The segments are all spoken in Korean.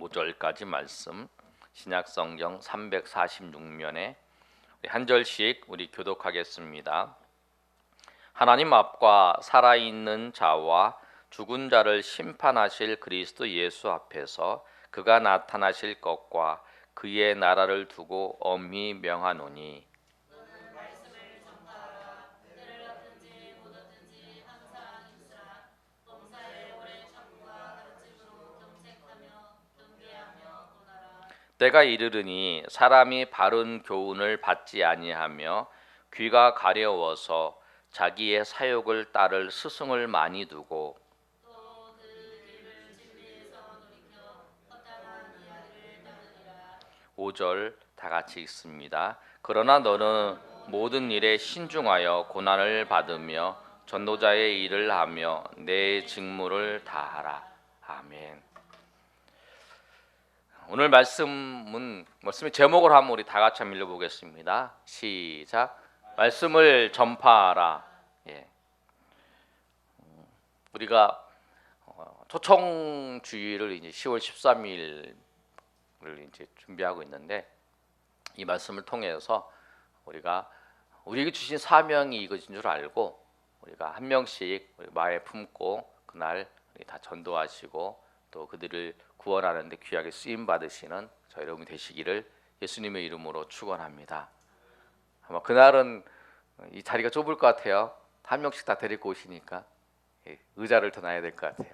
5절까지 말씀, 신약성경 346면에 한 절씩 우리 교독하겠습니다. 하나님 앞과 살아있는 자와 죽은 자를 심판하실 그리스도 예수 앞에서 그가 나타나실 것과 그의 나라를 두고 엄히 명하노니, 때가 이르르니 사람이 바른 교훈을 받지 아니하며 귀가 가려워서 자기의 사욕을 따를 스승을 많이 두고, 5절 다 같이 읽습니다. 그러나 너는 모든 일에 신중하여 고난을 받으며 전도자의 일을 하며 내 직무를 다하라. 아멘. 오늘 말씀의 제목을 한번 우리 다 같이 한번 읽어보겠습니다. 시작. 말씀을 전파하라. 예. 우리가 초청주의를 이제 10월 13일을 이제 준비하고 있는데, 이 말씀을 통해서 우리가 우리에게 주신 사명이 이것인 줄 알고 우리가 한 명씩 우리 마음에 품고 그날 다 전도하시고 또 그들을 구원하는 데 귀하게 쓰임 받으시는 저희 여러분이 되시기를 예수님의 이름으로 축원합니다. 아마 그날은 이 자리가 좁을 것 같아요. 한 명씩 다 데리고 오시니까 의자를 더 놔야 될 것 같아요.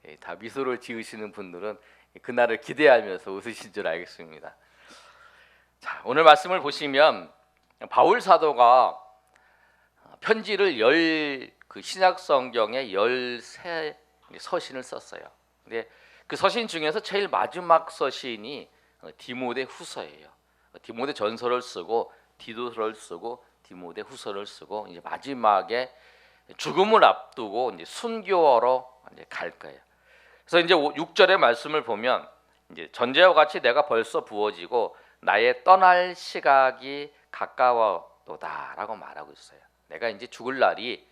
네. 다 미소를 지으시는 분들은 그날을 기대하면서 웃으신 줄 알겠습니다. 자, 오늘 말씀을 보시면 바울 사도가 편지를 그 신약 성경에 13 서신을 썼어요. 근데 그 서신 중에서 제일 마지막 서신이 디모데 후서예요. 디모데 전서를 쓰고 디도서를 쓰고 디모데 후서를 쓰고 이제 마지막에 죽음을 앞두고 이제 순교하러 이제 갈 거예요. 그래서 이제 6절의 말씀을 보면 이제 전제와 같이 내가 벌써 부어지고 나의 떠날 시각이 가까워도다라고 말하고 있어요. 내가 이제 죽을 날이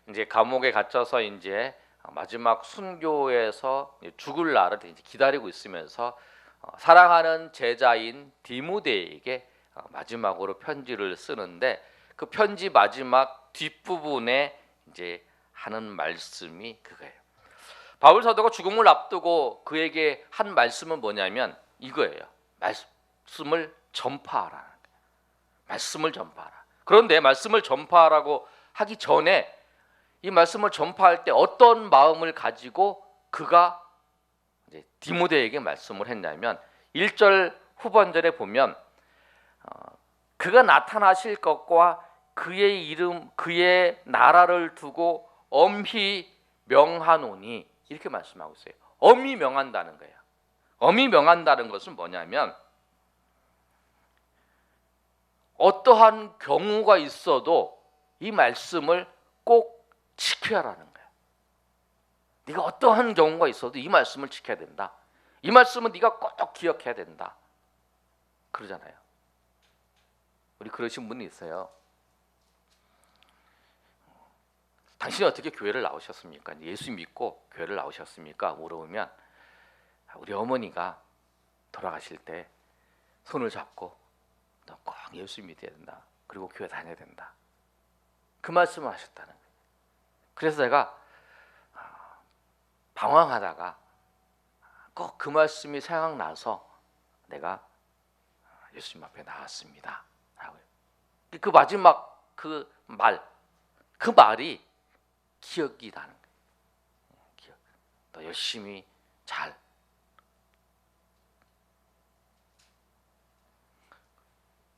이제 감옥에 갇혀서 이제 마지막 순교에서 죽을 날을 이제 기다리고 있으면서 사랑하는 제자인 디모데에게 마지막으로 편지를 쓰는데, 그 편지 마지막 뒷부분에 이제 하는 말씀이 그거예요. 바울 사도가 죽음을 앞두고 그에게 한 말씀은 뭐냐면 이거예요. 말씀을 전파하라는 거예요. 말씀을 전파하라. 그런데 말씀을 전파하라고 하기 전에 이 말씀을 전파할 때 어떤 마음을 가지고 그가 이제 디모데에게 말씀을 했냐면 1절 후반절에 보면 그가 나타나실 것과 그의 이름 그의 나라를 두고 엄히 명하노니 이렇게 말씀하고 있어요. 엄히 명한다는 거예요. 엄히 명한다는 것은 뭐냐면 어떠한 경우가 있어도 이 말씀을 꼭 지켜야라는 거예요. 네가 어떠한 경우가 있어도 이 말씀을 지켜야 된다. 이 말씀은 네가 꼭 기억해야 된다. 그러잖아요. 우리 그러신 분이 있어요. 당신이 어떻게 교회를 나오셨습니까? 예수 믿고 교회를 나오셨습니까? 물어보면 우리 어머니가 돌아가실 때 손을 잡고 너 꼭 예수 믿어야 된다. 그리고 교회 다녀야 된다. 그 말씀을 하셨다는 거예요. 그래서 제가 방황하다가 꼭 그 말씀이 생각나서 내가 예수님 앞에 나왔습니다. 그 마지막 그 말이 기억이 나는 거예요. 기억. 너 열심히 잘.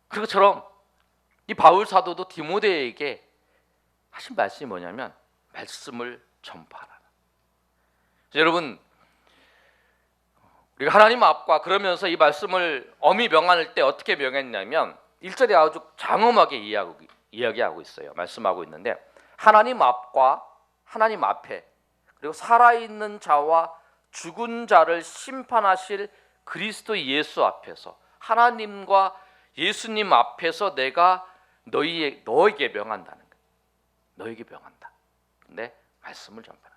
그것처럼 이 바울 사도도 디모데에게 하신 말씀이 뭐냐면 말씀을 전파하라. 여러분, 우리가 하나님 앞과 그러면서 이 말씀을 엄히 명할 때 어떻게 명했냐면 1절에 아주 장엄하게 이야기하고 있어요. 말씀하고 있는데 하나님 앞과 하나님 앞에 그리고 살아있는 자와 죽은 자를 심판하실 그리스도 예수 앞에서 하나님과 예수님 앞에서 내가 너에게 명한다는 거예요. 너에게 명한다. 근데 말씀을 전파하라.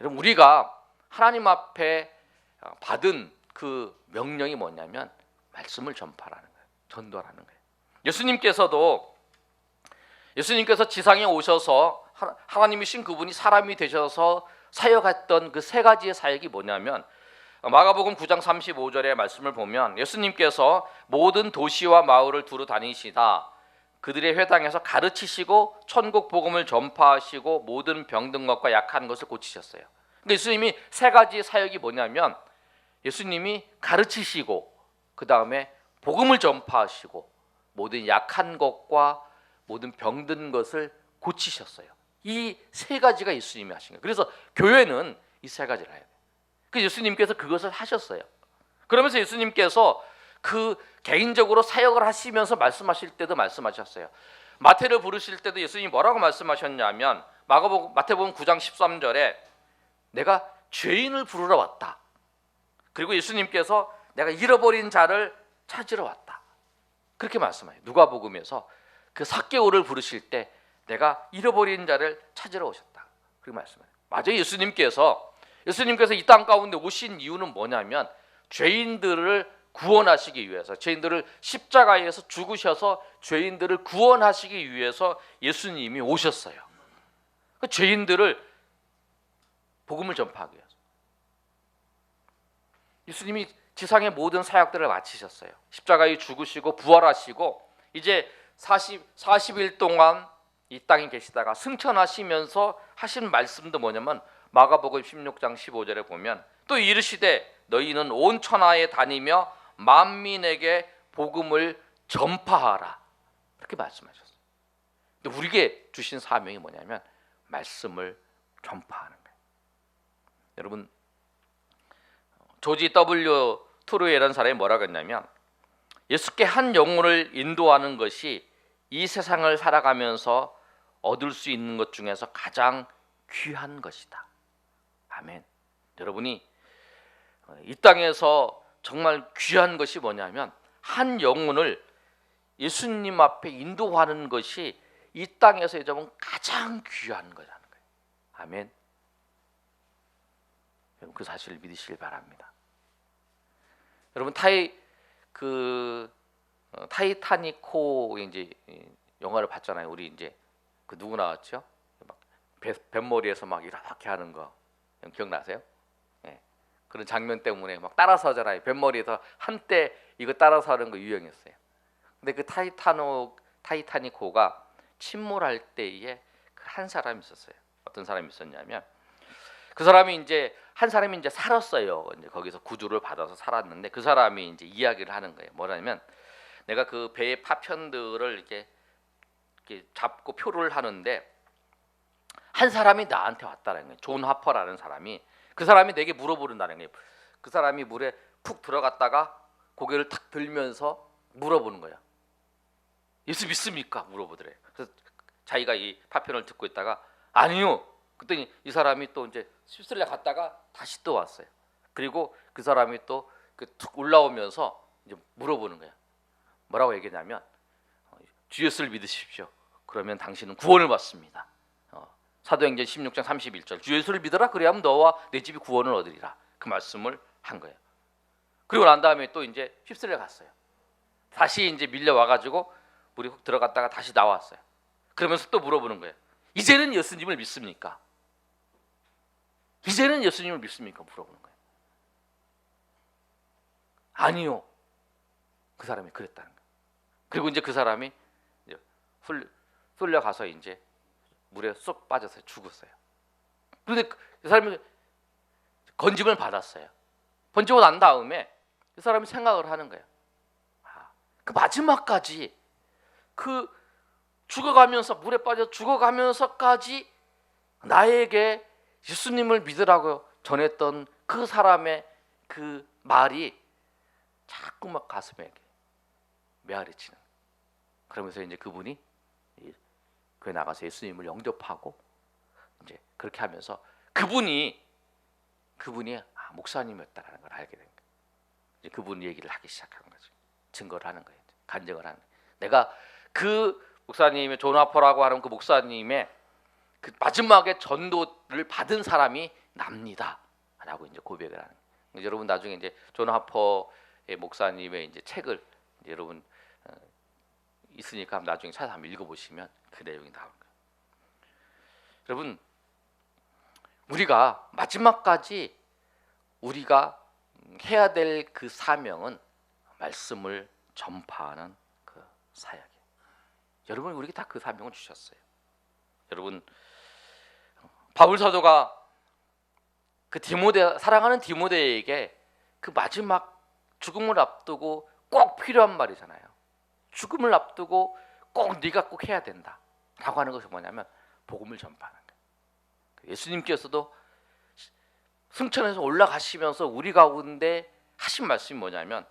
여러분, 우리가 하나님 앞에 받은 그 명령이 뭐냐면 말씀을 전파하는 거예요. 전도하는 거예요. 예수님께서 지상에 오셔서 하나님이신 그분이 사람이 되셔서 사역했던 그 세 가지의 사역이 뭐냐면, 마가복음 9장 35절의 말씀을 보면 예수님께서 모든 도시와 마을을 두루 다니시다 그들의 회당에서 가르치시고 천국 복음을 전파하시고 모든 병든 것과 약한 것을 고치셨어요. 그러니까 예수님이 세 가지 사역이 뭐냐면, 예수님이 가르치시고 그 다음에 복음을 전파하시고 모든 약한 것과 모든 병든 것을 고치셨어요. 이 세 가지가 예수님이 하신 거예요. 그래서 교회는 이 세 가지를 해야 돼요. 그 예수님께서 그것을 하셨어요. 그러면서 예수님께서 그 개인적으로 사역을 하시면서 말씀하실 때도 말씀하셨어요. 마태를 부르실 때도 예수님이 뭐라고 말씀하셨냐면, 마태복음 9장 13절에 내가 죄인을 부르러 왔다. 그리고 예수님께서 내가 잃어버린 자를 찾으러 왔다. 그렇게 말씀해요. 누가복음에서 그 삭개오를 부르실 때 내가 잃어버린 자를 찾으러 오셨다. 그렇게 말씀해요. 맞아요. 예수님께서 이 땅 가운데 오신 이유는 뭐냐면 죄인들을 구원하시기 위해서, 죄인들을 십자가에서 죽으셔서 죄인들을 구원하시기 위해서 예수님이 오셨어요. 그 죄인들을 복음을 전파하기 위해서 예수님이 지상의 모든 사역들을 마치셨어요. 십자가에 죽으시고 부활하시고 이제 40일 동안 이 땅에 계시다가 승천하시면서 하신 말씀도 뭐냐면, 마가복음 16장 15절에 보면 또 이르시되 너희는 온 천하에 다니며 만민에게 복음을 전파하라. 그렇게 말씀하셨어요. 근데 우리에게 주신 사명이 뭐냐면 말씀을 전파하는 거예요. 여러분, 조지 W. 트루에라는 사람이 뭐라고 했냐면, 예수께 한 영혼을 인도하는 것이 이 세상을 살아가면서 얻을 수 있는 것 중에서 가장 귀한 것이다. 아멘. 여러분이 이 땅에서 정말 귀한 것이 뭐냐면 한 영혼을 예수님 앞에 인도하는 것이 이 땅에서 여러분 가장 귀한 거라는 거예요. 아멘. 여러분 그 사실을 믿으시길 바랍니다. 여러분 타이타닉호 이제 영화를 봤잖아요. 우리 이제 그 누구 나왔죠? 막 뱃머리에서 막 이렇게 하는 거 기억나세요? 네. 그런 장면 때문에 막 따라서 하잖아요. 뱃머리에서 한때 이거 따라서 하는 거 유행했어요. 근데 그 타이타닉호가 침몰할 때에 한 사람이 있었어요. 어떤 사람이 있었냐면, 그 사람이 이제 한 사람이 이제 살았어요. 이제 거기서 구조를 받아서 살았는데 그 사람이 이제 이야기를 하는 거예요. 뭐냐면, 내가 그 배의 파편들을 이렇게 잡고 표를 하는데 한 사람이 나한테 왔다는 거예요. 존 하퍼라는 사람이. 그 사람이 내게 물어보는다는 거예요. 그 사람이 물에 푹 들어갔다가 고개를 탁 들면서 물어보는 거야. 예수 믿습니까? 물어보더래. 그래서 자기가 이 파편을 듣고 있다가 아니요. 그랬더니 이 사람이 또 이제 휩쓸려 갔다가 다시 또 왔어요. 그리고 그 사람이 또 툭 올라오면서 이제 물어보는 거야. 뭐라고 얘기했냐면, 주 예수를 믿으십시오. 그러면 당신은 구원을 받습니다. 사도행전 16장 31절 주 예수를 믿어라. 그래야면 너와 내 집이 구원을 얻으리라. 그 말씀을 한 거예요. 그리고 난 다음에 또 이제 휩쓸려 갔어요. 다시 이제 밀려와가지고 물이 훅 들어갔다가 다시 나왔어요. 그러면서 또 물어보는 거예요. 이제는 예수님을 믿습니까? 이제는 예수님을 믿습니까? 물어보는 거예요. 아니요. 그 사람이 그랬다는 거예요. 그리고 이제 그 사람이 이제 훌려가서 이제 물에 쏙 빠져서 죽었어요. 그런데 그 사람이 건짐을 받았어요. 건지고 난 다음에 그 사람이 생각을 하는 거예요. 그 마지막까지 그 죽어가면서 물에 빠져 죽어가면서까지 나에게 예수님을 믿으라고 전했던 그 사람의 그 말이 자꾸 막 가슴에 메아리 치는. 그러면서 이제 그분이 교회 나가서 예수님을 영접하고 이제 그렇게 하면서 그분이 목사님이었다라는 걸 알게 된 거예요. 이제 그분 얘기를 하기 시작하는 거죠. 증거를 하는 거예요. 간증을 하는 거예요. 내가 그 목사님의 존 하퍼라고 하는 그 목사님의 그 마지막에 전도를 받은 사람이 납니다라고 이제 고백을 하는 거예요. 여러분 나중에 이제 존 하퍼의 목사님의 이제 책을 이제 여러분 있으니까 나중에 찾아서 한번 읽어보시면 그 내용이 나올 거예요. 여러분, 우리가 마지막까지 우리가 해야 될 그 사명은 말씀을 전파하는 그 사역이에요. 여러분, 우리에게 다 그 사명을 주셨어요. 여러분, 바울 사도가 그 사랑하는 디모데에게 그 마지막 죽음을 앞두고 꼭 필요한 말이잖아요. 죽음을 앞두고 꼭 네가 꼭 해야 된다라고 하는 것이 뭐냐면 복음을 전파하는 거예요. 예수님께서도 승천에서 올라가시면서 우리 가운데 하신 말씀이 뭐냐면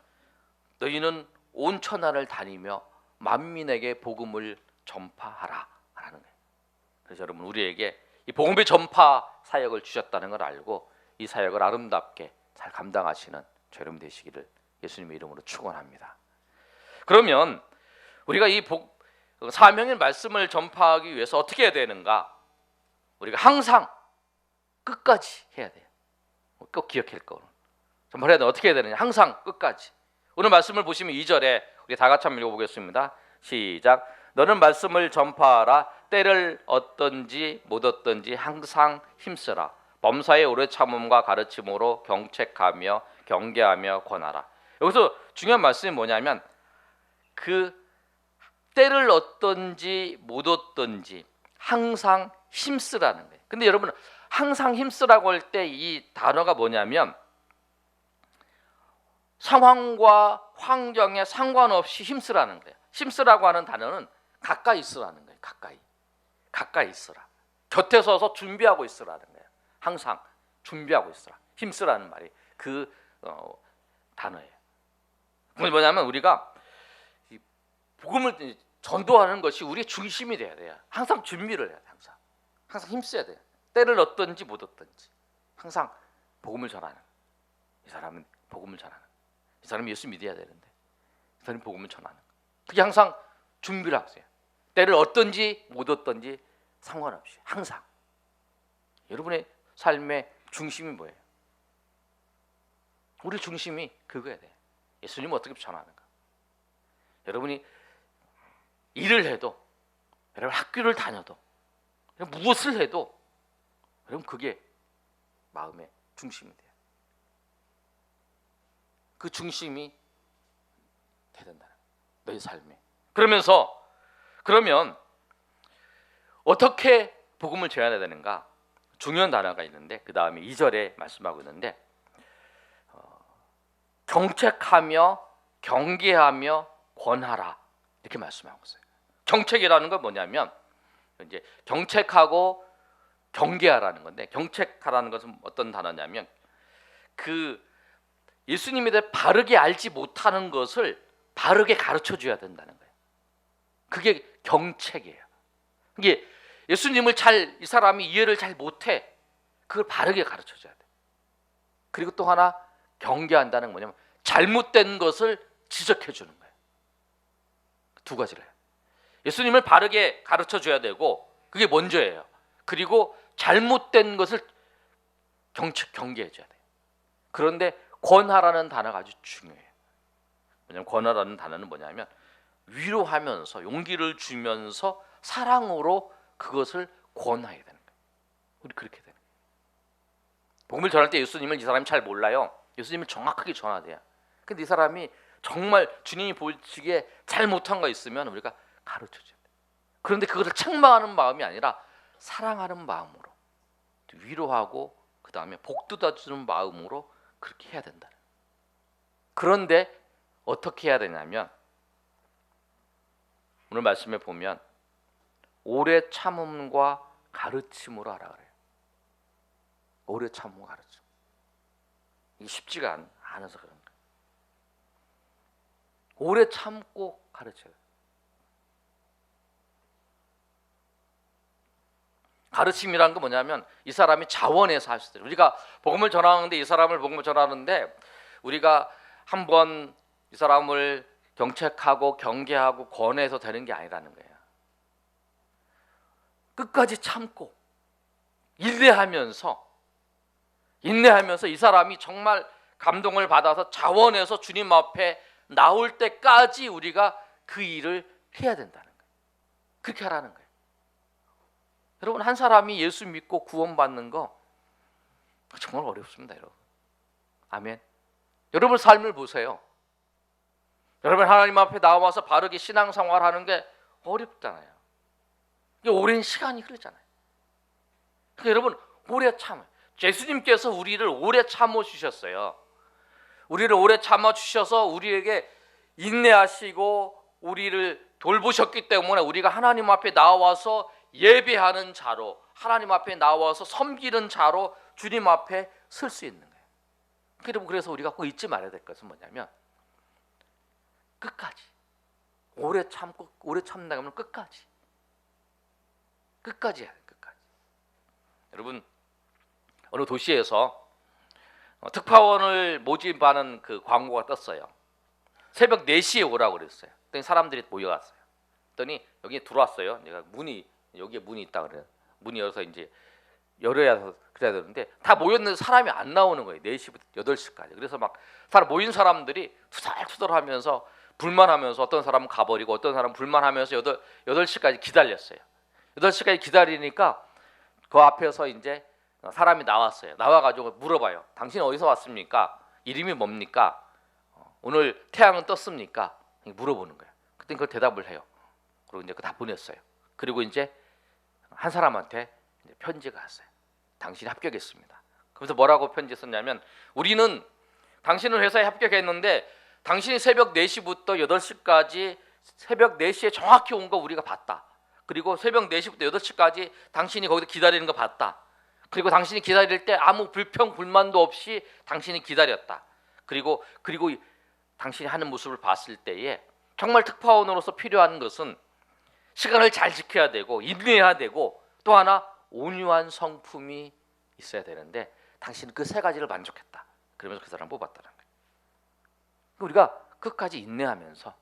너희는 온 천하를 다니며 만민에게 복음을 전파하라 라는 거예요. 그래서 여러분, 우리에게 이 복음의 전파 사역을 주셨다는 걸 알고 이 사역을 아름답게 잘 감당하시는 저 여러분 되시기를 예수님의 이름으로 축원합니다. 그러면 우리가 이 사명의 말씀을 전파하기 위해서 어떻게 해야 되는가? 우리가 항상 끝까지 해야 돼요. 꼭 기억할 거는 전파해야 돼. 어떻게 해야 되느냐? 항상 끝까지. 오늘 말씀을 보시면 2절에 우리 다 같이 한번 읽어보겠습니다. 시작. 너는 말씀을 전파하라. 때를 얻든지 못 얻든지 항상 힘쓰라. 범사의 오래 참음과 가르침으로 경책하며 경계하며 권하라. 여기서 중요한 말씀이 뭐냐면 그 때를 얻든지 못 얻든지 항상 힘쓰라는 거예요. 근데 여러분, 항상 힘쓰라고 할 때 이 단어가 뭐냐면 상황과 환경에 상관없이 힘쓰라는 거예요. 힘쓰라고 하는 단어는 가까이 있으라는 거예요. 가까이 있으라. 곁에 서서 준비하고 있으라는 거예요. 항상 준비하고 있으라. 힘쓰라는 말이 그 단어예요. 그게 뭐냐면 우리가 이 복음을 전도하는 것이 우리의 중심이 돼야 돼요. 항상 준비를 해야 돼. 항상 힘써야 돼요. 때를 얻든지 못 얻든지 항상 복음을 전하는. 이 사람은 복음을 전하는. 이 사람은 예수 믿어야 되는데 이 사람은 복음을 전하는. 그게 항상 준비를 하세요. 때를 얻든지 못 얻든지 상관없이 항상. 여러분의 삶의 중심이 뭐예요? 우리 중심이 그거야 돼. 예수님은 어떻게 전하는가? 여러분이 일을 해도, 여러분 학교를 다녀도, 무엇을 해도 여러분 그게 마음의 중심이 돼요. 그 중심이 돼야 된다는 거예요. 너희 삶에. 그러면 어떻게 복음을 전해야 되는가? 중요한 단어가 있는데 그 다음에 2절에 말씀하고 있는데 경책하며 경계하며 권하라 이렇게 말씀하고 있어요. 경책이라는 건 뭐냐면 이제 경책하고 경계하라는 건데 경책하라는 것은 어떤 단어냐면 그 예수님에 대해 바르게 알지 못하는 것을 바르게 가르쳐 줘야 된다는 거예요. 그게 경책이에요. 이게 예수님을 이 사람이 이해를 잘 못해. 그걸 바르게 가르쳐 줘야 돼. 그리고 또 하나 경계한다는 건 뭐냐면 잘못된 것을 지적해 주는 거예요. 두 가지를 해요. 예수님을 바르게 가르쳐 줘야 되고 그게 먼저예요. 그리고 잘못된 것을 경계해 줘야 돼요. 그런데 권하라는 단어가 아주 중요해요. 왜냐하면 권하라는 단어는 뭐냐면 위로하면서 용기를 주면서 사랑으로 그것을 권해야 되는 거예요. 우리 그렇게 되는 거예요. 복음을 전할 때 예수님을 이 사람이 잘 몰라요. 예수님을 정확하게 전해야 돼요. 근데 이 사람이 정말 주님이 보시기에 잘못한 거 있으면 우리가 가르쳐줘야 돼요. 그런데 그것을 책망하는 마음이 아니라 사랑하는 마음으로 위로하고 그 다음에 복돋아주는 마음으로 그렇게 해야 된다. 그런데 어떻게 해야 되냐면 오늘 말씀에 보면 오래 참음과 가르침으로 하라 그래요. 오래 참음과 가르침. 이게 쉽지가 않아서 그런 거예요. 오래 참고 가르쳐요. 가르침이라는 건 뭐냐면 이 사람이 자원해서 할 수 있어요. 우리가 복음을 전하는데 이 사람을 복음을 전하는데 우리가 한번 이 사람을 경책하고 경계하고 권해서 되는 게 아니라는 거예요. 끝까지 참고 인내하면서 이 사람이 정말 감동을 받아서 자원해서 주님 앞에 나올 때까지 우리가 그 일을 해야 된다는 거예요. 그렇게 하라는 거예요. 여러분, 한 사람이 예수 믿고 구원받는 거 정말 어렵습니다, 여러분. 아멘. 여러분 삶을 보세요. 여러분 하나님 앞에 나와서 바르게 신앙생활하는 게 어렵잖아요. 이게 오랜 시간이 흐르잖아요. 그러니까 여러분 오래 참아요. 예수님께서 우리를 오래 참아 주셨어요. 우리를 오래 참아 주셔서 우리에게 인내하시고 우리를 돌보셨기 때문에 우리가 하나님 앞에 나와서 예배하는 자로, 하나님 앞에 나와서 섬기는 자로 주님 앞에 설 수 있는 거예요. 여러분, 그래서 우리가 꼭 잊지 말아야 될 것은 뭐냐면 끝까지 오래 참고, 오래 참는다면 끝까지 해야 돼요. 끝까지. 여러분, 어느 도시에서 특파원을 모집하는 그 광고가 떴어요. 새벽 4시에 오라고 그랬어요. 그랬더니 사람들이 모여갔어요. 그랬더니 여기에 들어왔어요. 내가 여기에 문이 있다 그래요. 문이 열어서 이제 열어야 그래야 되는데 다 모였는데 사람이 안 나오는 거예요. 4시부터 8시까지. 그래서 막 모인 사람들이 투덜투덜하면서 불만하면서 어떤 사람은 가버리고 어떤 사람은 불만하면서 8시까지 기다렸어요. 8시까지 기다리니까 그 앞에서 이제 사람이 나왔어요. 나와가지고 물어봐요. 당신 어디서 왔습니까? 이름이 뭡니까? 오늘 태양은 떴습니까? 물어보는 거예요. 그때 그걸 대답을 해요. 그리고 이제 다 보냈어요. 그리고 이제 한 사람한테 이제 편지가 왔어요. 당신이 합격했습니다. 그래서 뭐라고 편지 썼냐면, 우리는 당신은 회사에 합격했는데 당신이 새벽 4시부터 8시까지 새벽 4시에 정확히 온 거 우리가 봤다. 그리고 새벽 4시부터 8시까지 당신이 거기서 기다리는 거 봤다. 그리고 당신이 기다릴 때 아무 불평 불만도 없이 당신이 기다렸다. 그리고 당신이 하는 모습을 봤을 때에 정말 특파원으로서 필요한 것은 시간을 잘 지켜야 되고 인내해야 되고 또 하나 온유한 성품이 있어야 되는데 당신은 그 3가지를 만족했다. 그러면서 그 사람을 뽑았다는 거예요. 우리가 끝까지 인내하면서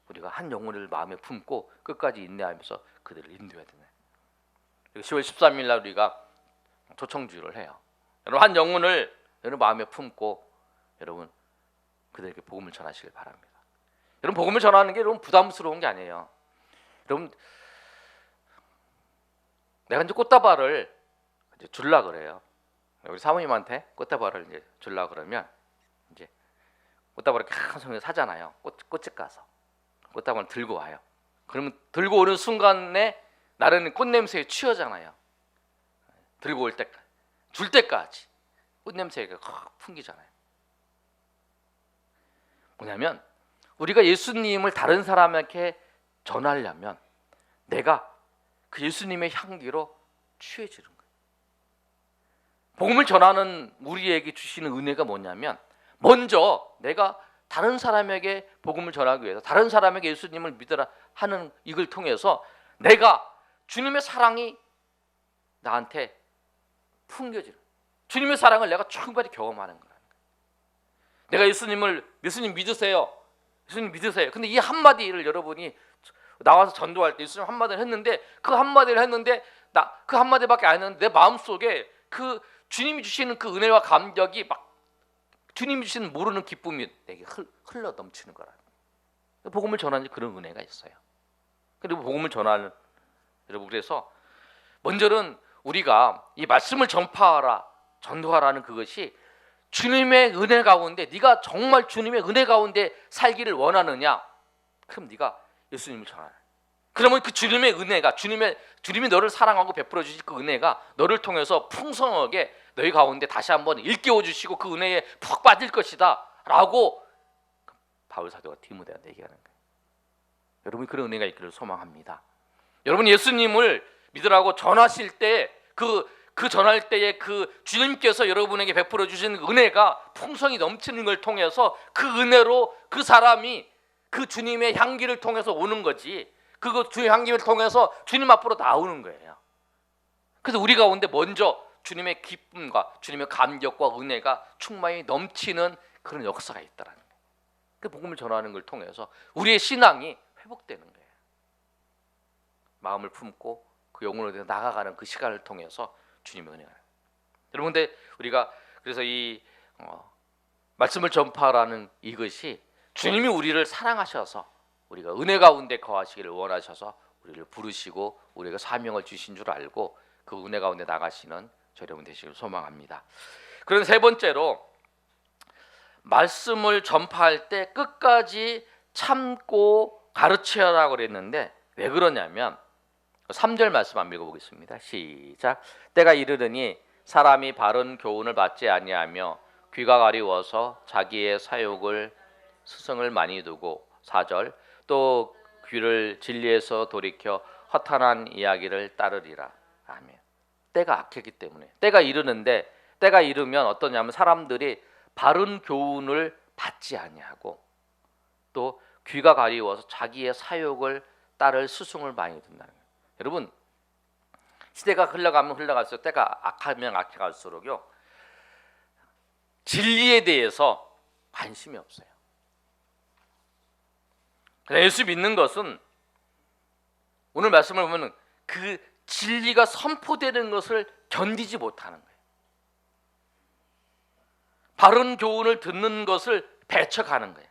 우리가 한 영혼을 마음에 품고 끝까지 인내하면서 그들을 인도해야 되네. 10월 13일 날 우리가 초청주를 해요. 여러분 한 영혼을 여러분 마음에 품고 여러분 그들에게 복음을 전하시길 바랍니다. 여러분 복음을 전하는 게 여러분 부담스러운 게 아니에요. 여러분 내가 이제 꽃다발을 이제 줄라 그래요. 우리 사모님한테 꽃다발을 이제 줄라 그러면 이제 꽃다발을 큰 송이 사잖아요. 꽃집 가서 꽃다발을 들고 와요. 그러면 들고 오는 순간에 나는 꽃 냄새에 취하잖아요. 들고 올 때까지, 줄 때까지 꽃 냄새가 확 풍기잖아요. 뭐냐면 우리가 예수님을 다른 사람에게 전하려면 내가 그 예수님의 향기로 취해지는 거예요. 복음을 전하는 우리에게 주시는 은혜가 뭐냐면 먼저 내가 다른 사람에게 복음을 전하기 위해서 다른 사람에게 예수님을 믿으라 하는 이걸 통해서 내가 주님의 사랑이 나한테 풍겨지는, 주님의 사랑을 내가 충분히 경험하는 거예요. 내가 예수님 믿으세요. 예수님 믿으세요. 근데 이 한마디를 여러분이 나와서 전도할 때 예수님 한마디를 했는데 그 한마디를 했는데 나 그 한마디밖에 안 했는데 내 마음속에 그 주님이 주시는 그 은혜와 감격이 막 주님이 주시는 모르는 기쁨이 내게 흘러 넘치는 거라. 복음을 전하는 그런 은혜가 있어요. 그리고 복음을 전하는 여러분, 그래서 먼저는 우리가 이 말씀을 전파하라, 전도하라는 그것이 주님의 은혜 가운데 네가 정말 주님의 은혜 가운데 살기를 원하느냐? 그럼 네가 예수님을 전하라. 그러면 그 주님의 은혜가 주님이 너를 사랑하고 베풀어 주실 그 은혜가 너를 통해서 풍성하게 너희 가운데 다시 한번 일깨워 주시고 그 은혜에 푹 빠질 것이다라고 바울 사도가 디모데한테 얘기하는 거예요. 여러분이 그런 은혜가 있기를 소망합니다. 여러분 예수님을 믿으라고 전하실 때 그 전할 때에 그 주님께서 여러분에게 베풀어 주신 은혜가 풍성이 넘치는 걸 통해서 그 은혜로 그 사람이 그 주님의 향기를 통해서 오는 거지, 그거 주의 향기를 통해서 주님 앞으로 나오는 거예요. 그래서 우리 가운데 먼저 주님의 기쁨과 주님의 감격과 은혜가 충만히 넘치는 그런 역사가 있다라는 거예요. 그 복음을 전하는 걸 통해서 우리의 신앙이 회복되는 거예요. 마음을 품고 그 영혼으로 나아가는 그 시간을 통해서 주님의 은혜가. 여러분, 근데 우리가 그래서 이 말씀을 전파하라는 이것이 주님이 우리를 사랑하셔서 우리가 은혜 가운데 거하시기를 원하셔서 우리를 부르시고 우리가 사명을 주신 줄 알고 그 은혜 가운데 나가시는 저 여러분 되시길 소망합니다. 그런 세 번째로 말씀을 전파할 때 끝까지 참고 가르쳐라고 그랬는데 왜 그러냐면 3절 말씀 한번 읽어보겠습니다. 시작. 때가 이르르니 사람이 바른 교훈을 받지 아니하며 귀가 가리워서 자기의 사욕을 스승을 많이 두고 4절 또 귀를 진리에서 돌이켜 허탄한 이야기를 따르리라. 아멘. 때가 악했기 때문에 때가 이르는데 때가 이르면 어떠냐면 사람들이 바른 교훈을 받지 아니하고 또 귀가 가리워서 자기의 사욕을 따를 스승을 많이 둔다는 거예요. 여러분 시대가 흘러가면 흘러갈수록 때가 악하면 악해갈수록요 진리에 대해서 관심이 없어요. 예수 믿는 것은 오늘 말씀을 보면 그 진리가 선포되는 것을 견디지 못하는 거예요. 바른 교훈을 듣는 것을 배척하는 거예요.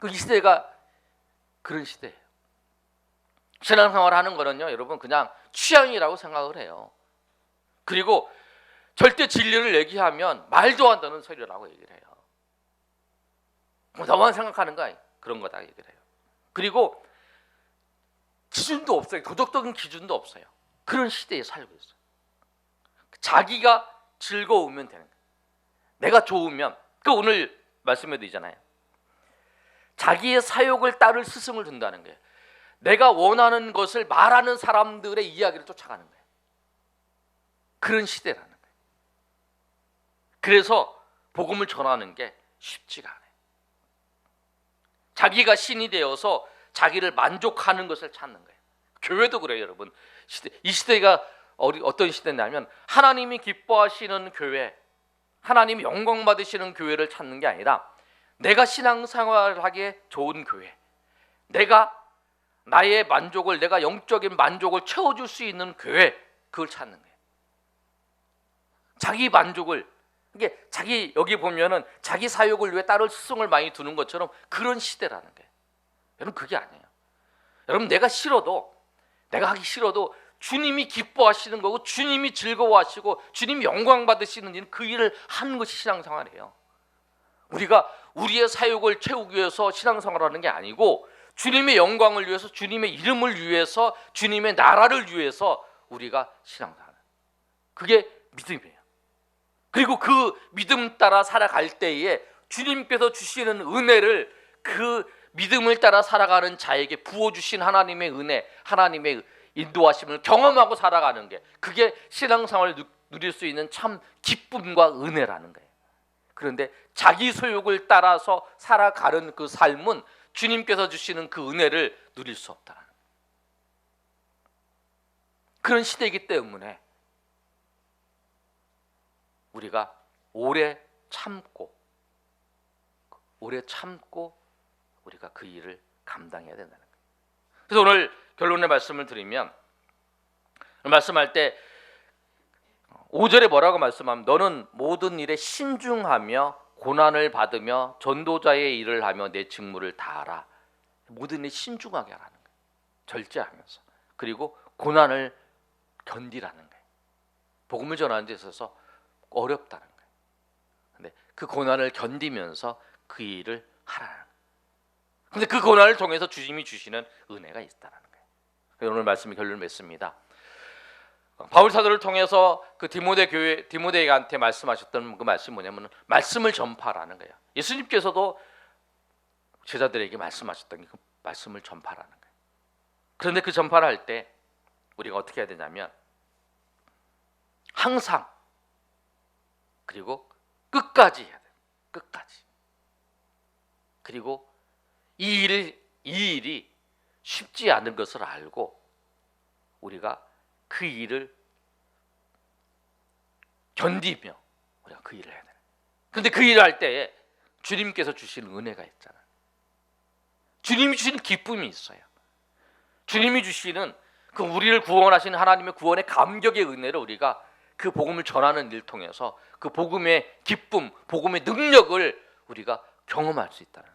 이 시대가 그런 시대예요. 신앙생활 하는 거는요, 여러분 그냥 취향이라고 생각을 해요. 그리고 절대 진리를 얘기하면 말도 안 되는 소리라고 얘기를 해요. 너만 생각하는 거야. 그런 거다 얘기를 해요. 그리고 기준도 없어요. 도덕적인 기준도 없어요. 그런 시대에 살고 있어요. 자기가 즐거우면 되는 거예요. 내가 좋으면 그 오늘 말씀에도 있잖아요. 자기의 사욕을 따를 스승을 둔다는 거예요. 내가 원하는 것을 말하는 사람들의 이야기를 쫓아가는 거예요. 그런 시대라는 거예요. 그래서 복음을 전하는 게 쉽지가 않아요. 자기가 신이 되어서 자기를 만족하는 것을 찾는 거예요. 교회도 그래요, 여러분. 이 시대가 어떤 시대냐면 하나님이 기뻐하시는 교회, 하나님이 영광 받으시는 교회를 찾는 게 아니라 내가 신앙생활을 하기에 좋은 교회, 내가 나의 만족을, 내가 영적인 만족을 채워줄 수 있는 교회, 그걸 찾는 거예요. 자기 만족을, 이게 자기 여기 보면은 자기 사욕을 위해 따를 스승을 많이 두는 것처럼 그런 시대라는 거예요. 여러분 그게 아니에요. 여러분 내가 싫어도, 내가 하기 싫어도 주님이 기뻐하시는 거고 주님이 즐거워하시고 주님이 영광 받으시는 일, 그 일을 하는 것이 신앙생활이에요. 우리가 우리의 사욕을 채우기 위해서 신앙생활하는 게 아니고 주님의 영광을 위해서, 주님의 이름을 위해서, 주님의 나라를 위해서 우리가 신앙생활, 그게 믿음이에요. 그리고 그 믿음 따라 살아갈 때에 주님께서 주시는 은혜를 그 믿음을 따라 살아가는 자에게 부어주신 하나님의 은혜, 하나님의 인도하심을 경험하고 살아가는 게, 그게 신앙생활을 누릴 수 있는 참 기쁨과 은혜라는 거예요. 그런데 자기 소욕을 따라서 살아가는 그 삶은 주님께서 주시는 그 은혜를 누릴 수 없다는 그런 시대이기 때문에 우리가 오래 참고 우리가 그 일을 감당해야 된다는 거예요. 그래서 오늘 결론의 말씀을 드리면, 말씀할 때 5절에 뭐라고 말씀하면 너는 모든 일에 신중하며 고난을 받으며 전도자의 일을 하며 내 직무를 다하라. 모든 일에 신중하게 하라는 거예요. 절제하면서. 그리고 고난을 견디라는 거예요. 복음을 전하는 데 있어서 어렵다는 거예요. 근데 그 고난을 견디면서 그 일을 하라는 거예요. 근데 그 고난을 통해서 주님이 주시는 은혜가 있다는 거예요. 오늘 말씀이 결론을 맺습니다. 바울 사도를 통해서 그 디모데에게 말씀하셨던 그 말씀이 뭐냐면 말씀을 전파라는 거예요. 예수님께서도 제자들에게 말씀하셨던 그 말씀을 전파라는 거예요. 그런데 그 전파를 할 때 우리가 어떻게 해야 되냐면 항상, 그리고 끝까지 해야 돼요. 끝까지. 그리고 이 일이 쉽지 않은 것을 알고 우리가 그 일을 견디며 우리가 그 일을 해야 돼요. 그런데 그 일을 할 때에 주님께서 주신 은혜가 있잖아요. 주님이 주신 기쁨이 있어요. 주님이 주시는 그 우리를 구원하신 하나님의 구원의 감격의 은혜를 우리가 그 복음을 전하는 일 통해서 그 복음의 기쁨, 복음의 능력을 우리가 경험할 수 있다는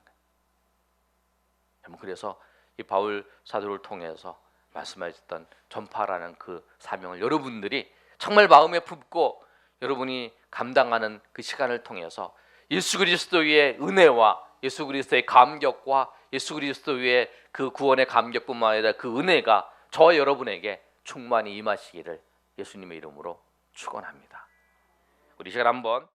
거예요. 그래서 이 바울 사도를 통해서 말씀하셨던 전파라는 그 사명을 여러분들이 정말 마음에 품고 여러분이 감당하는 그 시간을 통해서 예수 그리스도의 은혜와 예수 그리스도의 감격과 예수 그리스도의 그 구원의 감격뿐만 아니라 그 은혜가 저와 여러분에게 충만히 임하시기를 예수님의 이름으로 축원합니다. 우리 시간 한번